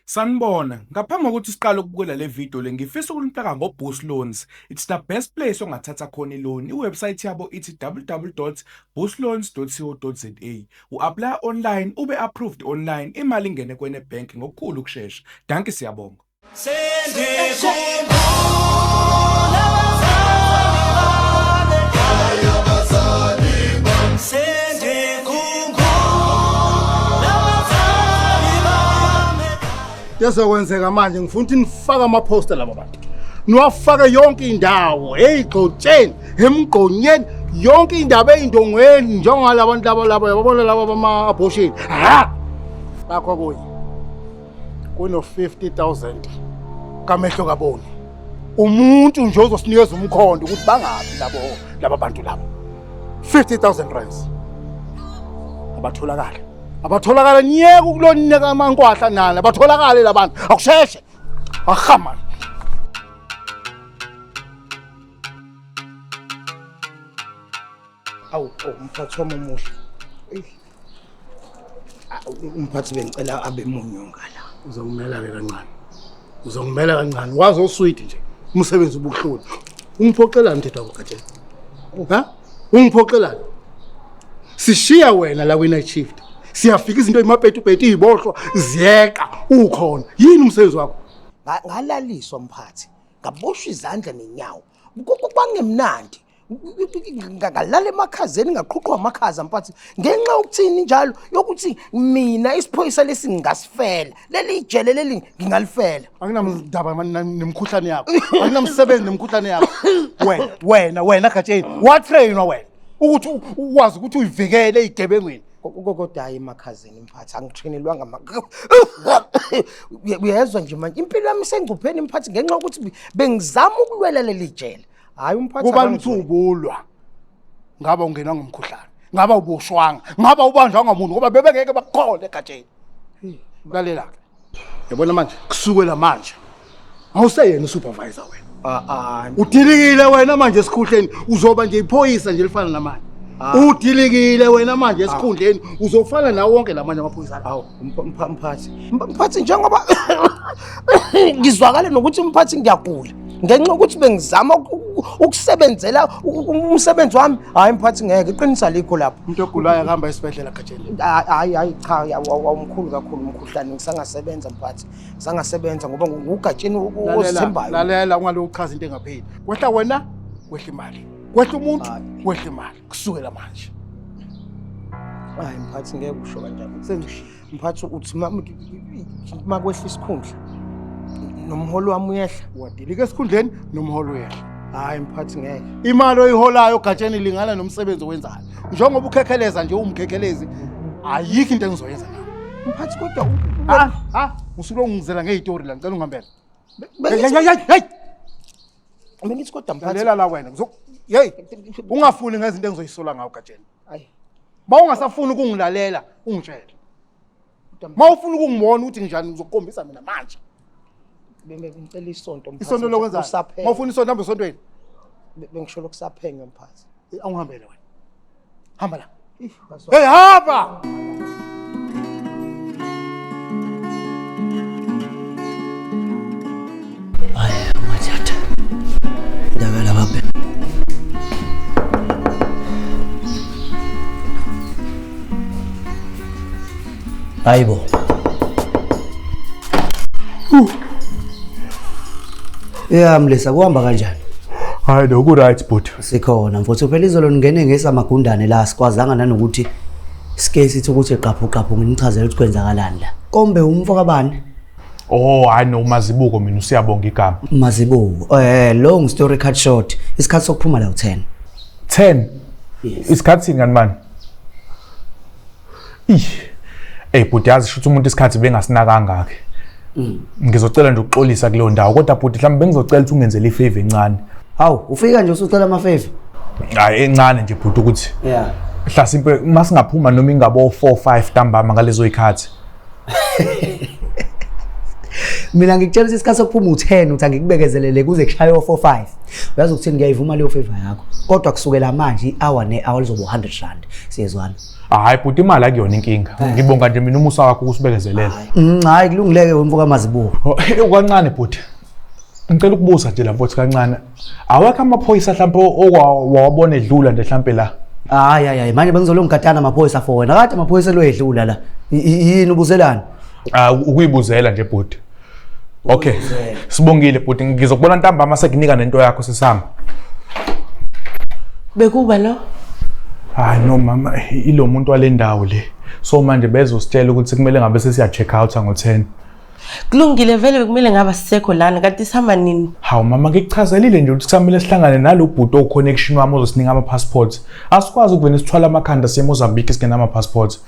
Sanibona, ngaphambi kokuthi siqale ukubukela le video le ngifisa ukunipeka ngoBoost Loans. It's the best place ongathatha khona i-loan. Iwebsite yabo ithi www.boostloans.co.za. U-apply online, ube approved online, imali ingene kwene bank ngokukhulu ukushesha. Danke siyabonga. Yazokwenzeka manje ngifuna ukuthi nifake ama-poster laba bantu. Niwafake yonke indawo, ey'gxotsheni, emgqonyeni, yonke indaba ey'ndongweni njengalabantu laba yabona laba bama-abortion. Bakho kunye. Kuno-50,000 kamehlo kaboni. Umuntu nje ozosinikeza umkhondo ukuthi bangabi laba bantu laba. 50,000 rands. Abatholakala niyeke ukuloneka amankwahla nana abatholakale labantu akusheshe ahama umphathi wami omuhle umphathi bengicela abe munyo ngala uzongimela kancane wazi osweet nje umsebenzi ubuhlula ungiphoqelani mthetho wakho ungiphoqelani sishiya wena la wena shift siyafika izinto imapetupeti izibohlo ziyeka ukhona yini umsebenzi wakho ngalaliswa mphathi ngaboshwa izandla nenyawo kwangemnandi ngalala emakhazeni ngaqhuqwa amakhaza mphathi ngenxa yokuthini njalo yokuthi mina isiphoyisa lesi ngingasifela leli ijele leli ngingalifela anginamdaba nemkhuhlane yakho anginamsebenzi nemkhuhlane yakho wena Gatsheni watrainwa wena ukuthi uwazi ukuthi uyivikele igebengweni kodwa hayi emakhazeni mphathi angitrainelwanga uyezwa nje manje impilo yami isengcupheni mphathi ngenxa yokuthi bengizama ukulwela leli jele hayi umphathi kuba ngithubulwa ngaba ungenwa ngomkhuhlane ngaba uboshwanga ngaba ubanjwa ngamuntu ngoba bebengeke bakhole eGatsheni lalela ke yabona manje kusukela manje awuseyena usupervisor wena udilikile wena manje esikhuhleni uzoba nje iphoyisa nje lifana namanje udilikile wena manje esikhundleni uzofana nawo wonke lamanye amaphoyisa lawo mphathi njengoba ngizwakala nokuthi mphathi ngiyagula ngenxa ukuthi bengizama ukusebenzela umsebenzi wami hayi mphathi ngeke iqinisa likho lapho umuntu ogulayo akahamba esibhedlela Gatsheni hayi cha awumkhulu kakhulu umkhuhlane ngisangasebenza mphathi ngisangasebenza ngoba nguGatsheni ozithembayo lalela ungaloku chaza into engapheli kwehla wena kwehla imali kwehla umuntu kwehla imali kusukela manje hayi mphathi ngeke usho kanjalo mphathi uthi makwehla isikhundla nomholo wami uyehla wadilika esikhundleni nomholo uyehla hayi mphathi ngeke imali oyiholayo Gatsheni ilingana nomsebenzi owenzayo njengoba ukhekheleza nje umkhekhelezi ayikho into engizoyenza nawe mphathi kodwa usuke ungizela ngezitori la ngicela ungihambele bengithi kodwa mphathi lalela la wena ungafuni ngezinto engizoyisola ngawo Gatsheni hayi mawungasafuni ukungilalela ungitshela mawufuna ukungibona ukuthi njani uzokukhombisa mina manje bengicela isonto mphathi isonto lokwenza mawufuna isonto hamba esontweni bengisho lokusaphenga mphathi awungihambele wena hamba la hey hamba mathatha ndabela babe hayibo mlisa kuhamba kanjani Hayi lo ku right but sikhona mfowethu phela izolo ngene ngesamagundane la sikwazanga nanokuthi sike sithi ukuthi qaphu nginichazela ukuthi kwenzakalani la kombe umfo kabani hayi no Mazibuko mina usiyabonga igama Mazibuko long story cut short isikhathi sokuphuma la u10 isikhathi ngani mani but yazi shuthi umuntu isikhathi bengasinaka ke ngizocela nje ukuxolisa kuleyo ndawo kodwa but mhlawumbe bengizocela ukuthi ungenzele ifavor encane hawu ufika nje usucela ama favor hayi encane nje but ukuthi mhlasimpe masingaphuma noma ingabo 4-5 ntambama ngalezo ikhathi Mina ngikutshela isikhathi sokuphuma u10 uthi angikubekezelele kuze kushaye o45. Uyazi ukuthini ngiyayivuma leyo favor yakho. Kodwa kusukela manje i-hour ne-hour lizoba 100 rand. Siyezwana. Hayi bhuti imali akuyona inkinga. Ngibonga nje mina umusa wakho ukusibekezelela. Hayi kulungileke wemfuka amazibuko. Kancane bhuti. Ngicela ukubuza nje lapho kancane. Awakho amaphoyisa mhlawumbe owabona edlula nje mhlawumbe la. Hayi manje bengizolongigatana amaphoyisa for wena. Kade amaphoyisa loyedlula la. Yini ubuzelana? Ukuyibuzela nje bhuti. Okay. Sibongile bhuti ngizokubona ntambama sekunika nento yakho sesihamba. Bekuba lo? Hayi no mama ilo muntu wale ndawo le. So manje bezositshela ukuthi kumele ngabe sesiya check out ngo10. Kulungile vele bekumele ngaba sisekho lana kanti sihamba nini? Hawu mama ngikuchazelile nje ukuthi kusamele sihlangane nalo bhuti oconnection wami ozosinika ama passports. Asikwazi ukuvena sithwala amakhanda seMozambique singena ama passports.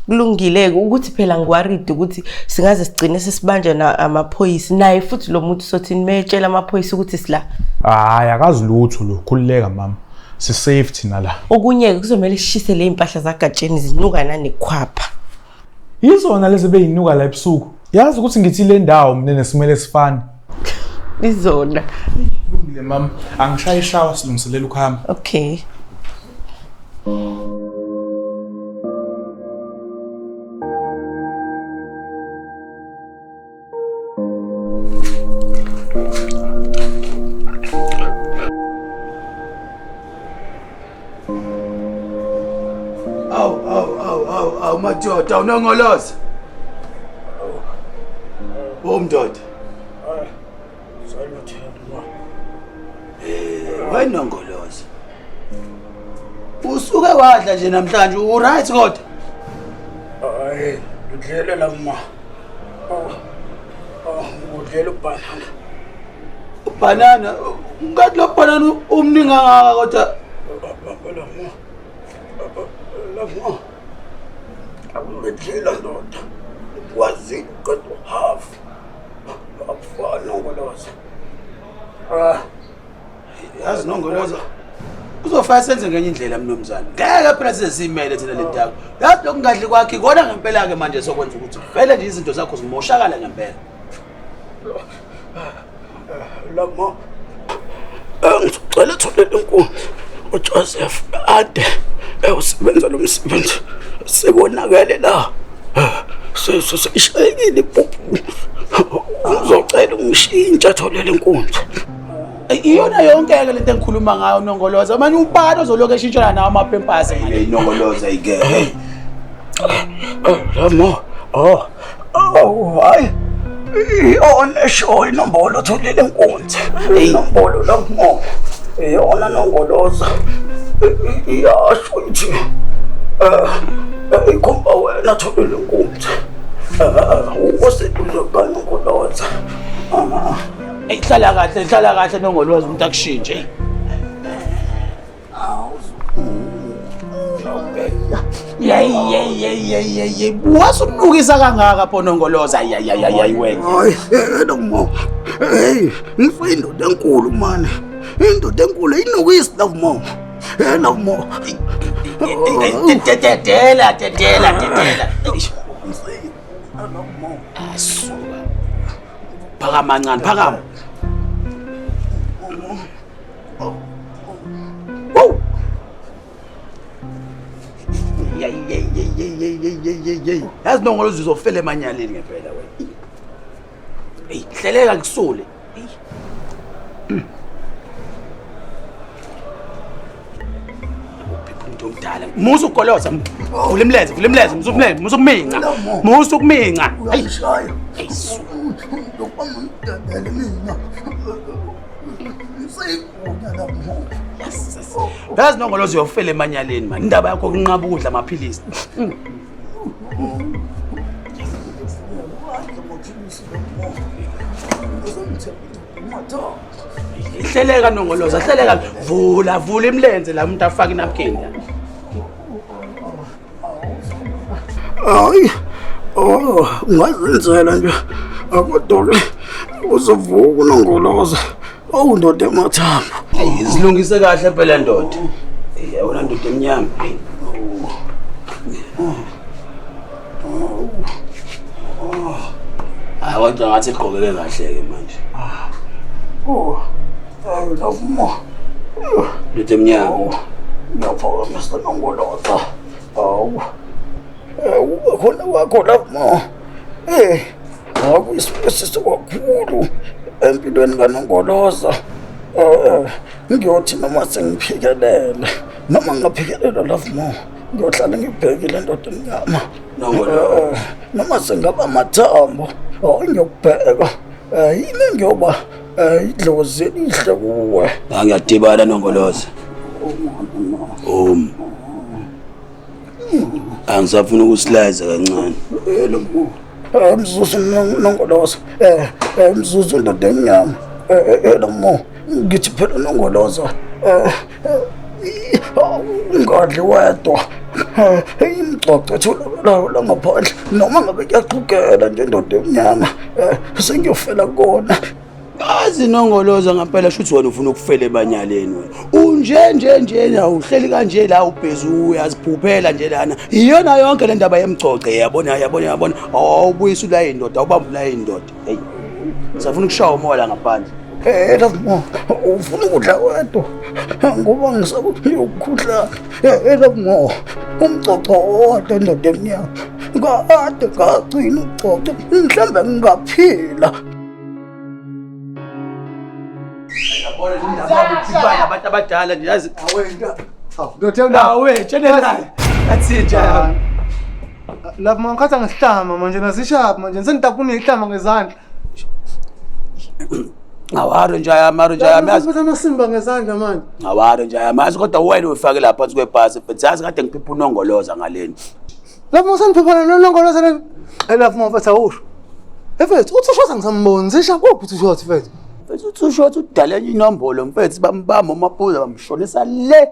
Kulungile ukuthi phela ngiworried ukuthi singaze sigcine sesibanje na amaphoyisi naye futhi lo muntu sothini meyetshela amaphoyisi ukuthi sila. Hayi akazi lutho lo khulileka mama. Si safety nala. Okunye kuzomela sishise le impahla zagatsheni zinuka nanekhwapha. Yizona lezi beyinuka la ebusuku. Yazi ukuthi ngithi le ndawo mina nesimele sifana. Izona. Kulungile mama angishaye ishawa silungiselela ukuhamba. Okay. Madoda unongoloza. Umdoda. Wenongoloza. Usuke wadla nje namhlanje uright kodwa? Hayi, udlele la ma. Udlele ubanana. Ubanana, ngathi lo banana umningi kangaka kodwa Akudlela ndoda. Ukwazi kodwa half. Akufana nongoloza. yazi nongoloza. Kuzofana senze ngenye indlela mnomzana. Ngeke phela sizimele thina le ndawo. Yazi lokungadli kwakhe ikona ngempela ke manje sokwenza ukuthi vele nje izinto zakho zimoshakala ngempela. Lama. Ngicela tholela inkulu. uJoseph ade usebenza lo msebenzi sebonakele la. Sishayekile iphuphu. Uzocela ungishintsha tholela inkundla. Iyona yonke ke lento engikhuluma ngayo nongoloza manje ubani ozoloke eshintshana nawo amaphempasi ngale nongoloza ike hey Lama hayi iyona show inombolo tholela inkundla inombolo lapho iyona nongoloza iyasho ukuthi ikhomba wena tholela inkundla useduze kanongoloza ihlala kahle nongoloza umuntu akushintshe Yey wasunukisa kangaka pho nongoloza hayi wena hayi no hey ngifindoda enkulu man indoda enkulu inokuyisi love mo love mo tetela phakama kancane phakama yazi nongoloza uzofela emanyaleni ngempela wena hey hleleka kusule umdala musu ukoloza vula imlenze musu ukuminga ayishaya yazi nongoloza uyofela emanyaleni man indaba yakho kunqaba ukudla amaphilisi hleleka nongoloza hleleka vula imlenze la umuntu afaka inapkin hayi ungazenzela nje akodwa uzovuka unongoloza awundoda emathambo izilungise kahle phela ndoda yona ndoda emnyama Awathi ngathi igqokeke kahle ke manje. Love mo. Lethe emnyango. Ngiyaphakamisa nongolotha. Khona wakho love mo. Akuyisipesiso kakhulu empilweni kanongoloza. Ngiyothi noma sengiphikelele noma ngingaphikelele love mo. Ngiyohlala ngibhekile ndoda enyama. Nongoloza. Noma sengaba mathambo. Ngiyokubheka. Yini ngiyoba idlozi elihle kuwe. Ngiyadibala nongoloza. Angisafuna ukusilaza kancane. Mzuzu nongoloza. Mzuzu ndoda enyama. Mo ngithi phela nongoloza. Ungadli wedwa. Imixoxo ethulakalayo la ngaphandle noma ngabe kuyaqhugela nje ndoda emnyama. Sengiyofela kona. Azi nongoloza ngempela shuthi wena ufuna ukufela ebanyaleni wena. Unje awuhleli kanje la ubhezu uyaziphuphela nje lana. Iyona yonke le ndaba yemgcoce yabona. Awubuyisa la indoda, awubamba la indoda. Hey. Safuna ukushaya umoya ngaphandle. Love mo ufuna ukudla wedwa ngoba ngisakuyokukudla. Love mo umcoco wodwa ndoda emnyama. Kade ngagcina ucoco mhlambe ngingaphila. Yabona indaba ukubana abantu abadala nje yazi Awena. Ndothemba. General. That's it jaya. Love mo ngikhatha ngesihlama manje nasishaphi manje sengitapuna ihlama ngezandla. Ngawaro njaya mazi. Ngiphatha amasimba ngezandla manje. Ngawaro njaya mazi kodwa wena uyifake lapha phansi kwebhasi futhi yazi kade ngiphipha unongoloza ngaleni. Love mo sengiphiphana nonongoloza le. Love mo mfethu awusho. Mfethu uthi usho ngizamboni zisha kuphi uthi usho mfethu. Mfethu usho ukuthi udala enye inombolo mfethu bambamba umaphuza bamshonisa le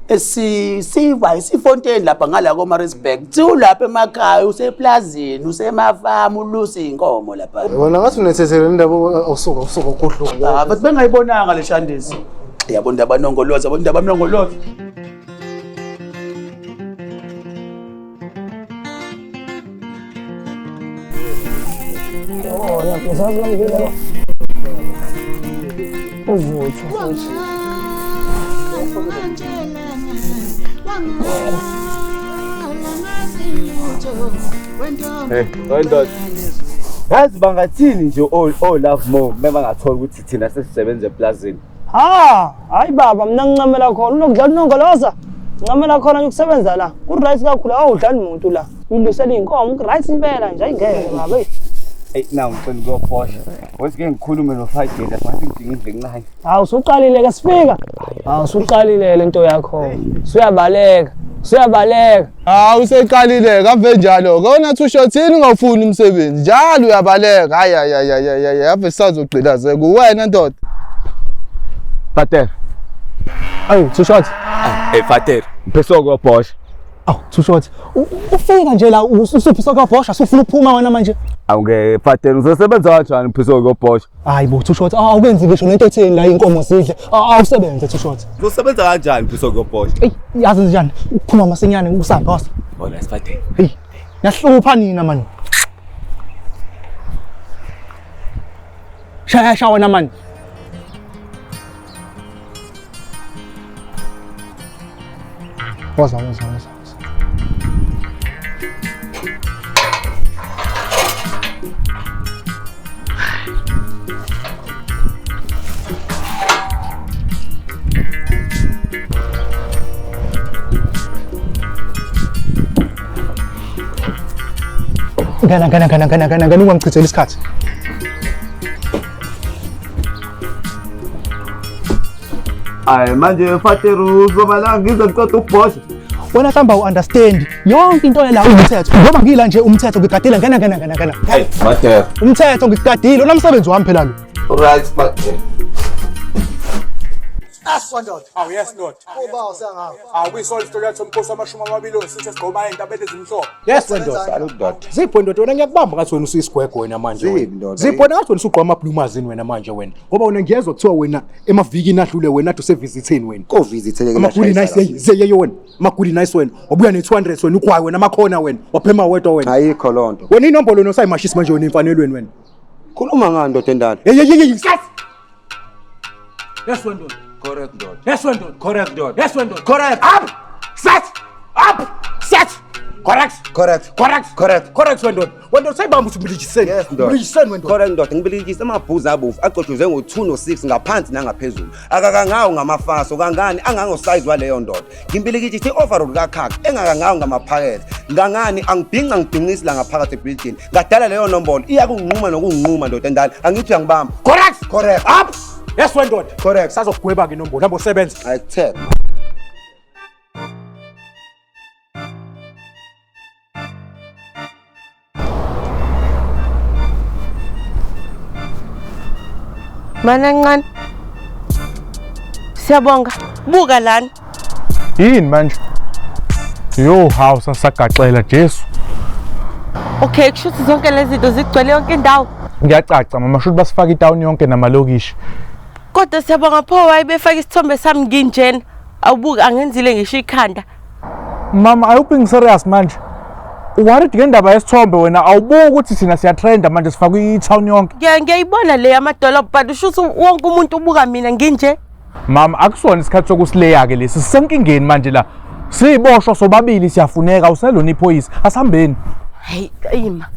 esiva isifontaine lapha ngala koMaritzburg. Thi ulapha emakhaya useplazini usemafamu ulusi inkomo lapha. Wona ngathi unethethele indaba awusuka ukhohlwa. But bengayibonanga le Shandisi. Yabona indaba nongoloza, yabona indaba nongoloza. Yazi bangathini nje Love Mo mebangathola ukuthi thina sesisebenza eplazini. Hayi baba mina ngincamela khona unokudlala unongoloza. Ngincamela khona ukusebenza la. Ku-right kakhulu awudlali umuntu la. Ulusela inkomo, ku-right impela nje ayingeke ngabe. Now ngicela ukuyophosha. Wesike ngikhulume noFagela bathi ngidinga indlengilanye. Usuqalile ke sifika. Usuqalile lento yakho. Uyabaleka. Useqalile kave njalo kona thu shothini ungafuni umsebenzi njalo uyabaleka hayi ave sizogqilazeka wena ndoda Fater. Hey, two shots. Fater. Mphesa ukuyophosha. Two shots. Ufika nje la usuphisa ukubhosha usufuna ukuphuma wena manje. Awuke Fater uzosebenza kanjani mphesa ukuyophosha? Hayi bo two shots. Awukenzi ngisho lento etheni la inkomo sidle. Awusebenze two shots. Uzosebenza kanjani mphesa ukuyophosha? Hey, yazi njani? Ukuphuma masinyane usapha wasa. Bona Fater. Hey, yahlupha nina man. Shaya wena man. Waza. Gana ungamchithela isikhathi. Hayi manje Fater uzoba la ngize ngicela ukuphosha. Wena hlamba u-understand yonke into la umthetho ngoba ngila nje umthetho ngigadile gana. Hey Fater. Umthetho ngigadile unamsebenzi wami phela lo. Right Fater. Aswandoda. Yes Lord. Uba usangawo. Kuyisona isitori yathi umkhosi wamashumi amabili sithi sigqoba into ezimhlophe. Yes wendoda. Zipho ndoda wena ngiyakubamba ngathi wena usisigwego wena manje wena. Zipho ngathi wena usugqoka amabhlumazini wena manje wena. Ngoba wena ngiyezwa kuthiwa wena emavikini adlule wena athi usevizitheni wena. Ko visithele Amagudi nice zeyeyo wena. Amagudi nice wena. Wabuya ne200 wena ukwayi wena amakhona wena. Waphema wedwa wena. Ayikho lonto. Wena inombolo nosayimashisi manje wena emfanelweni wena. Khuluma ngani ndoda endala? Yes, when done. Correct ndoda. Yes, when done. Correct ndoda. Yes, when done. Correct. Up! Set! Up! Set! Correct. Correct. Correct. Correct. Correct, when done. When done, say bambu sibilijiseni. Yes, ndoda. Sibilijiseni, when done. Correct ndoda. Ngibilikisa amabhuzu abovu aqotshuze ngo2 no6 ngaphansi nangaphezulu. Akakangawo ngamafaso kangani angangosize waleyo ndoda. Ngimbilikisa i-overall kakhaka engakangawo ngamaphakethe. Ngangani angibhingisi la ngaphakathi ebuilding. Ngadala leyo nombolo iya kunquma nokunquma ndoda endala. Angithi angibamba. Correct. Correct. Up! Yes, when done. Correct. Sazogweba-ke inombolo. Number 7. I accept. Manancane. Siyabonga. Buka lana. Yini manje? Yo, hawu sasagaxela Jesu. Okay, kushuthi zonke lezi zinto zigcwele yonke indawo. Ngiyacaca mama, shuthi basifaka itown yonke namalokishi. Kodwa siyabonga pho wayebefaka isithombe sami nginjena. Awubuka angenzile ngisho ikhanda. Mama, ayuphi serious manje? Uwathi ngendaba yesithombe wena awubuki ukuthi thina siyatrenda manje sifaka itown yonke. Ngiyayibona le amadolobha but ushuthi wonke umuntu ubuka mina nginje. Mama, akusona isikhathi sokusileya ke lesi. Sisenkingeni manje la. Siboshwa sobabili siyafuneka uselona iphoyisa. Asihambeni. Hey, ima.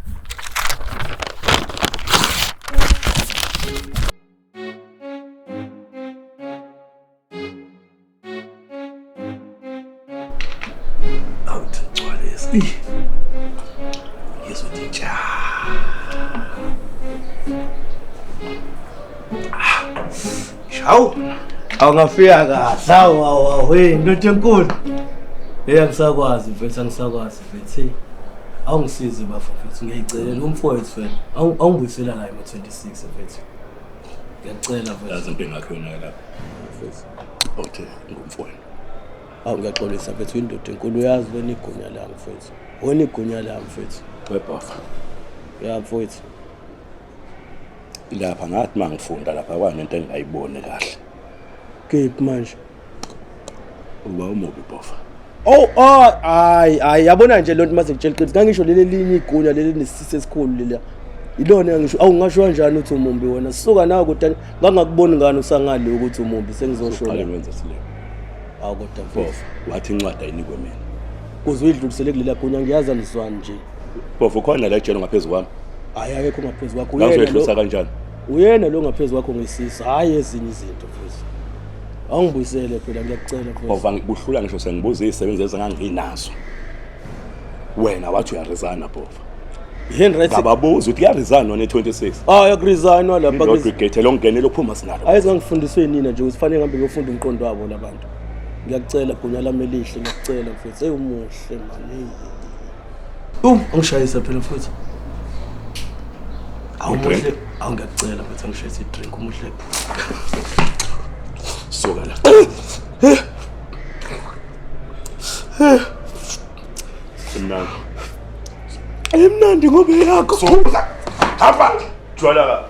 Awungafika kahle awu ndoda enkulu angisakwazi mfethu angisakwazi mfethu awungisize bafethu ngiyayicelela umfowethu wena awungibuyisela la ngo26 mfethu ngiyacela mfethu yazi impilo yakho yona lapha mfethu okay ngumfowethu ngiyaxolisa mfethu indoda enkulu uyazi wena igunya la mfethu wena igunya la mfethu webhafa ya mfowethu lapha ngathi mangifunda lapha kwanento engayibone kahle kephi manje uba umubi bofa hayi yabona nje lonto mase ngitshela iqiniso ngangisho leli linye igunya leli nesisi esikhulu lela ilona ngisho awungasho kanjani uthi umumbi wena sisuka nawe kodwa ngangakuboni ngani usangale ukuthi umumbi sengizoshona uqale wenza sile kodwa bofa wathi incwadi ayinikwe mina kuzuyidlulisele kulela gunya ngiyaza liswani nje bofa khona la ejelo ngaphezulu kwami hayi akekho ngaphezulu kwakho uyena kanjani uyena lo ngaphezulu kwakho ngisisa hayi ezinye izinto futhi awungibuyisele phela ngiyakucela futhi bofa ngikuhlula ngisho sengibuza izisebenzi ezinganginazo wena wathi uyarizana bofa Henry ngababuza uthi uyarizana one26 yakurizana lapha kwigate longenelo kuphuma sinalo ayizangifundiswe nina nje usifanele ngihambe ngiyofunda umqondo wabo labantu ngiyakucela gunya lami elihle ngiyakucela futhi umuhle mani angishayisa phela futhi awumuhle awungiyakucela futhi angishayisa idrink umuhle soka la emnandi ngobe yakho soza hamba jwala la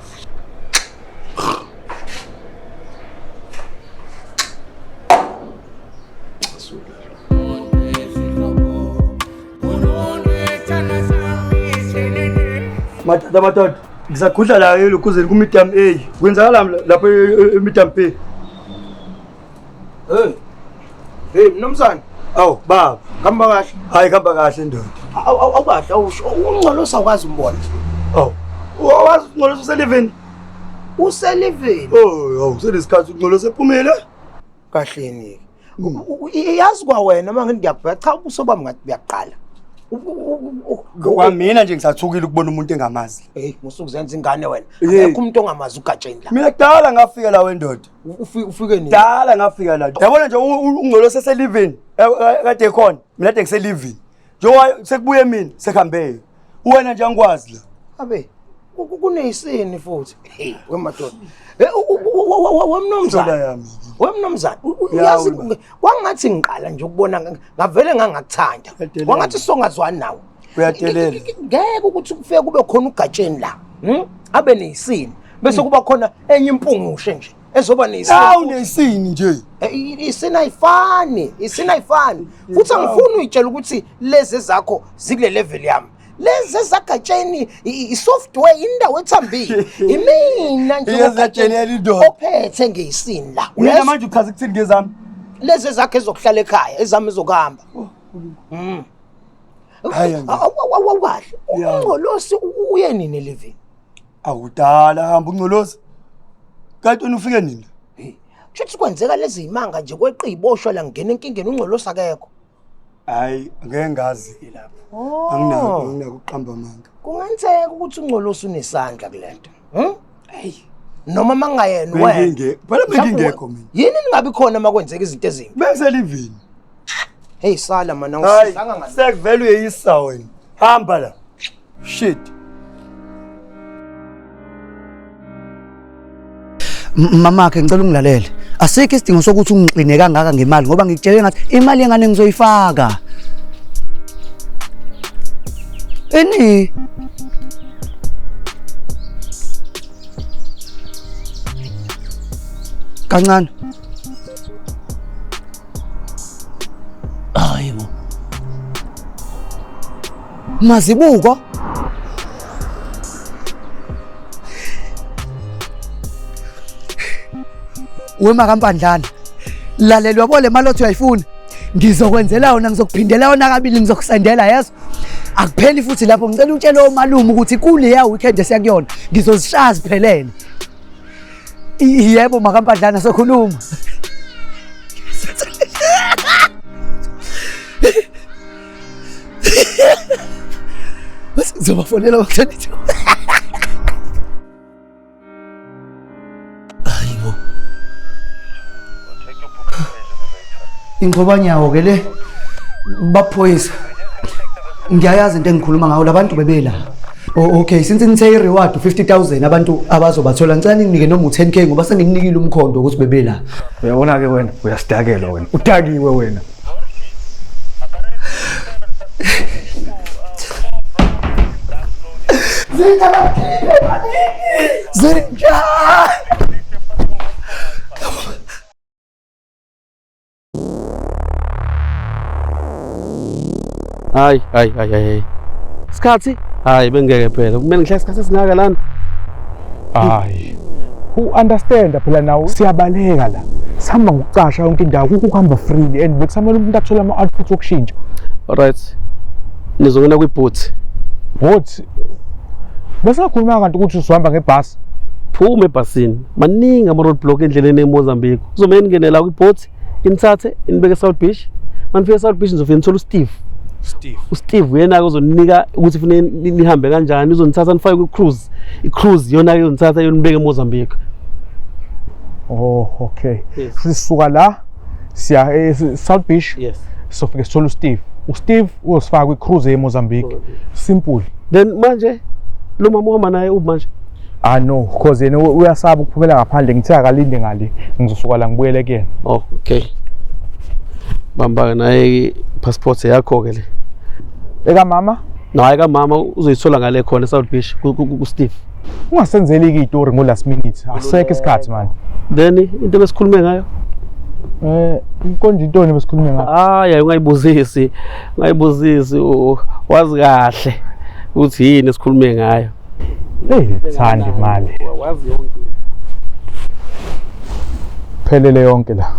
Matata ngisakhudla la yelo kuze kumidam A kwenzakala lapho emidam B Hey mnumzane baba khamba kahle hayi khamba kahle ndoda awukahle ungcolo sawukwazi umbona wazi ungcolo uselivini uselivini selesikhathi ungcolo sephumile kahleni yazi kwa wena mangithi ngiyabheka cha ubuso bami ngathi buyaqala kwamina nje ngisathukile ukubona umuntu engamazi musukuzenza ingane wena akekho umuntu ongamazi ugatsheni la mina kudala ngafika la wendoda ufike nini dala ngafika la yabona nje ungcolo seselivini kade khona mina kade ngiselivini njengoba sekubuye mina sekhambe wena nje angikwazi la abe kuneyisini futhi wemadoda wemnomzana uyazi wangathi ngiqala nje ukubona ngavele ngangakuthanda wangathi songazwani nawe uyatelela ngeke ukuthi kufike kube khona ugatsheni la abe neyisini bese kuba khona enye impungushe nje ezoba neyisini nesini nje isina ayifani futhi angifuni uyitshela ukuthi lezi zakho zikule level yami lezi ezagatsheni isoftware indawo ethambile imina nje ophethe ngesini la Mina manje uchaza ukuthini ngezami lezi zakhe ezokuhlala ekhaya ezami ezokuhamba hayi awakahle ungcolosi uye nini livini awudala hamba ungcolosi kanti ufike nini Shuthi kwenzeka lezi imanga nje kweqiboshwa la ngene enkingeni ungcolosi akekho hayi ngeke ngazi lapho anginako uqamba amanga kungenzeka ukuthi ungcolosi unesandla kulento hey noma mangayena wena phela bengingekho mina yini ningabi khona makwenzeka izinto ezimbi bese livini hey sala mana usizanga ngani sekuvele uyeyisa wena hamba la shit Mama ke ngicela ungilalele asikho isidingo sokuthi ungixine kangaka ngemali ngoba ngikutshele ngathi imali engane ngizoyifaka eni kancane hayibo mazibuko wema kampandlana lalela yabo le mali othi uyayifuna ngizokwenzela yona ngizokuphindela yona kabili ngizokusendela yeso akupheli futhi lapho ngicela utshele omalume ukuthi kule ya weekend esiyakuyona ngizozishaya ziphelele yebo makampandlana sokhuluma Ngizobafonela bakuthanithi Ingqobanyawo ke le baphoyisa ngiyayazi into engikhuluma ngawo labantu bebela okay since nithe i-reward 50,000 abantu abazobathola ngicela ninginike noma u10k ngoba senginikile umkhondo ukuthi bebela uyabona ke wena uyasidakela wena udakiwe wena Zinja Hayi. Sikhathi? Hayi bengeke phela. Kumele ngihlale isikhathi esingaka lana. Hayi. U-understand phela nawo siyabaleka la. Sihamba ngokucasha yonke indawo ukuhamba freely and bekusamele umuntu athole ama-outfits okushintsha. Alright. Nizongena kwi-boat. Boat? Bese ngakhuluma kanti ukuthi uzohamba ngebhasi. Phuma ebhasini. Maningi ama-roadblock endleleni eMozambique. Kuzomele ningene la kwi-boat, inithathe, inibeke South Beach. Manifika South Beach nizofika nithola uSteve. uSteve uyena uzonika ukuthi ufune nihambe kanjani uzonithatha nifike ku-cruise i-cruise yona izonithatha yonibeke eMozambique. Oh okay. Sisuka la siya South Beach. Yes. Sofike sithola uSteve. uSteve uzofaka kwi-cruise eMozambique. Simple. Then manje lo mama uhamba naye manje? No, because yena uyasaba ukuphumela ngaphandle ngithe akalinde ngale ngizosuka la ngibuyele kuyena. Oh okay. Bamba naye passport yakho ke le. Eka mama? Naye ka mama uzoyithola ngale khona eSouth Beach ku Steve. Ungasenzeli izitori ngo last minute. Asekho isikhathi man. Then into besikhulume ngayo? Inkonje intoni besikhulume ngayo? Hayi ungayibuzisi. Ungayibuzisi wazi kahle ukuthi yini esikhulume ngayo. Thandi imali. Wazi yonke. Phelele yonke la.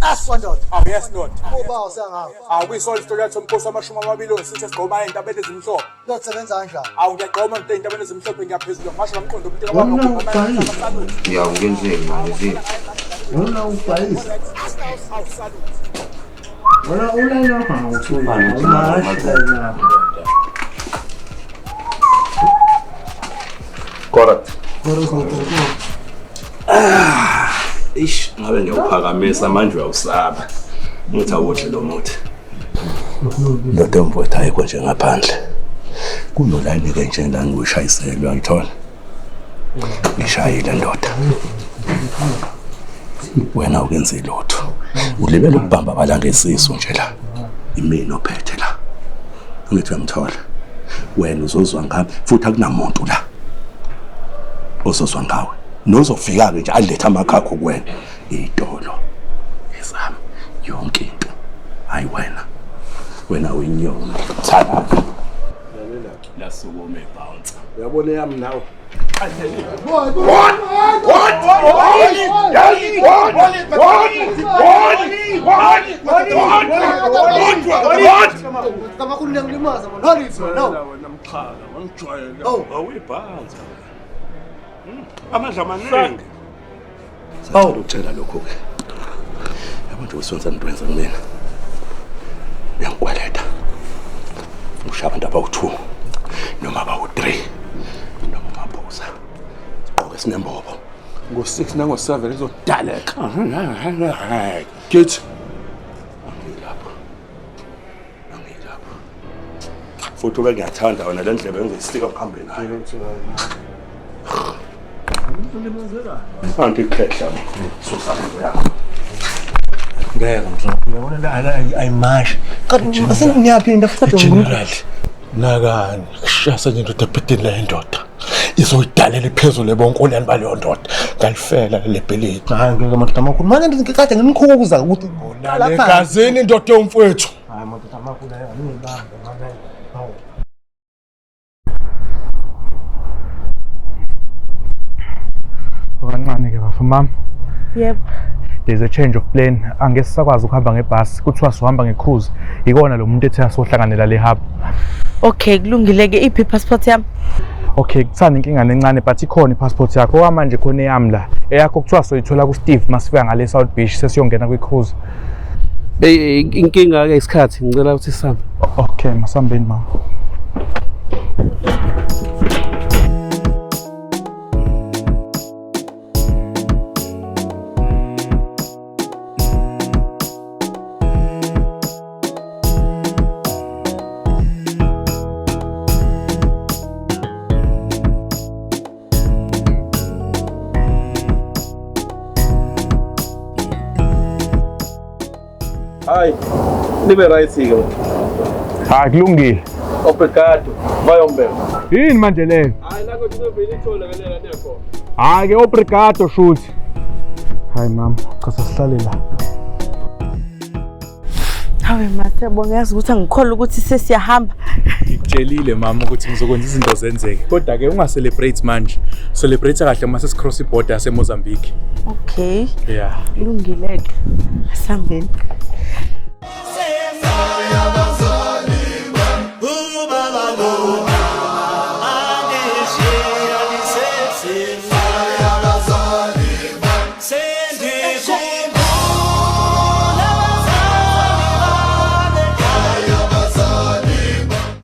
Aswandoda. Yes not. Kuba usangawo. Kuyisona isitory yathi umkhosi wamashumi amabili osithi sigoma entabeni ezimhlophe. Lokusebenza kanjani? Ngiyagqoma into entabeni ezimhlophe ngiyaphezulu. Ngisho ngamqondo umuntu kababa. Ya ungenzeki manje zi. Wona ubhalisa. Wona ulayina ngawuthula. Correct. Ish ngabe ngiyophakamisa manje uyawusaba. Ngithi awuthi lo muthi. Lo tempo ethayiko nje ngaphandle. Kuno line ke nje la ngishayiselwe uyayithola. Ngishayile ndoda. Wena ukenze lutho. Ulibele ukubamba abalanga isiso nje la. Imini ophethe la. Ngithi uyamthola. Wena uzozwa ngami futhi akunamuntu la. Uzozwa ngawe. Nozofika ke nje aletha amakhakho kuwena itolo. Izami yonke into hayi wena uyinyoni thana la sukuma ebounce uyabona yami nawe amandla amaningi ukutshela lokho-ke yabo nje usonsani into wenza kumina uyangikweleta ushaya abantu abawu-2 noma abawu-3 noma amaphuza siqoke sinembobo ngo-6 nango-7 izodaleka kithi angilapho futhi ube ngiyathanda wena le ndlebe engizisika ukuhambe nayo antikhehla susayo yakho ngeke ngiyabona la ayimashi kanti asengiyaphinda futhi general nakani kushasa nje into ephethini le ndoda izoyidalela iphezulu ebonkolani baleyo ndoda ngalifela lebheleti hayi ngeke madoda amakhulu manje ngikade nginikhuza ukuthi la egazini indoda yomfowethu hayi madoda amakhulu ayibamba manje hawu Kancane-ke bafu mama. Yebo. There's a change of plan. Angeke sisakwazi ukuhamba ngebhasi, kuthiwa sizohamba nge-cruise. Ikona lo muntu ethe asohlanganela le hub. Okay, kulungile-ke iphi passport yami? Okay, kuthanda inkinga nencane but ikhona i-passport yakho. Okwamanje khona eyami la. Eyakho kuthiwa soyithola ku-Steve masifika ngale South Beach sesiyongena kwi-cruise. Inkinga-ke isikhathi ngicela ukuthi sihambe. Okay, masihambeni mama. Hayi, nibe right-ke. Hayi kulungile. Obrigado. Vayombela. Yini manje leyo? Hayi la kodwa uvela ithola ke la nekhona. Hayi ke obrigado shuthi. Hayi mama, kasa sihlale la. Hawe Masebo, ngiyazi ukuthi angikholwa ukuthi sesiyahamba. Ngikutshelile mama ukuthi ngizokwenza izinto zenzeke. Kodwa ke unga-celebrate manje. Celebrate kahle mase sicross i-border yaseMozambique. Okay. Yeah. Kulungile-ke. Asihambeni.